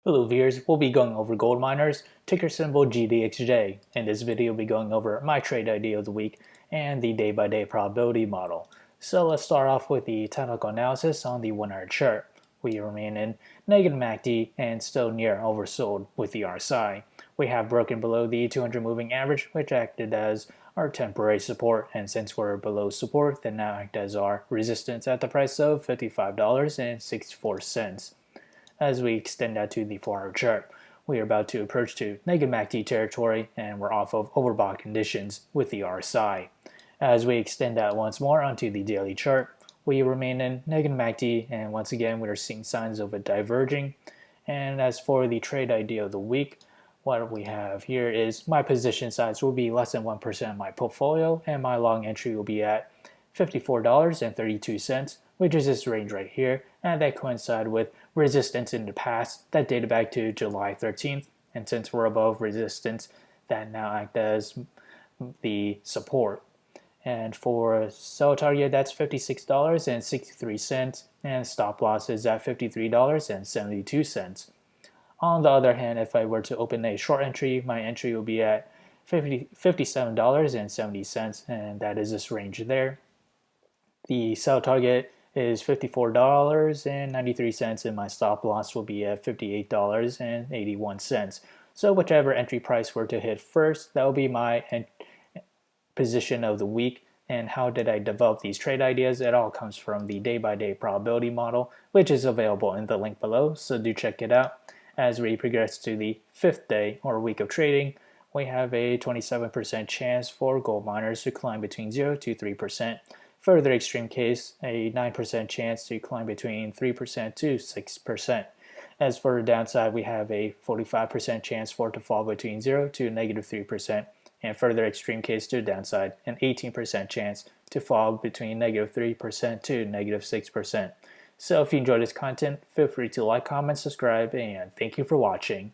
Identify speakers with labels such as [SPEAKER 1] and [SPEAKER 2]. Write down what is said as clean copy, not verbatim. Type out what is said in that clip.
[SPEAKER 1] Hello viewers, we'll be going over gold miners, ticker symbol GDXJ. In this video we'll be going over my trade idea of the week and the day-by-day probability model. So let's start off with the technical analysis on the 1-hour chart. We remain in negative MACD and still near oversold with the RSI. We have broken below the 200 moving average, which acted as our temporary support, and since we're below support, then now act as our resistance at the price of $55.64. As we extend out to the 4-hour chart, we are about to approach to negative MACD territory, and we're off of overbought conditions with the RSI. As we extend out once more onto the daily chart, we remain in negative MACD, and once again we are seeing signs of it diverging. And as for the trade idea of the week, what we have here is my position size will be less than 1% of my portfolio, and my long entry will be at $54.32, which is this range right here, and that coincide with resistance in the past that dated back to July 13th, and since we're above resistance, that now act as the support. And for sell target, that's $56.63, and stop loss is at $53.72. On the other hand, if I were to open a short entry, my entry will be at $57.70, and that is this range there. The sell target is $54.93, and my stop loss will be at $58.81. So whichever entry price were to hit first, that will be my position of the week. And how did I develop these trade ideas? It all comes from the day-by-day probability model, which is available in the link below, so do check it out. As we progress to the 5th day or week of trading, we have a 27% chance for gold miners to climb between 0 to 3%. Further extreme case, a 9% chance to climb between 3% to 6%. As for the downside, we have a 45% chance for it to fall between 0 to negative 3%, and further extreme case to the downside, an 18% chance to fall between negative 3% to negative 6%. So if you enjoyed this content, feel free to like, comment, subscribe, and thank you for watching.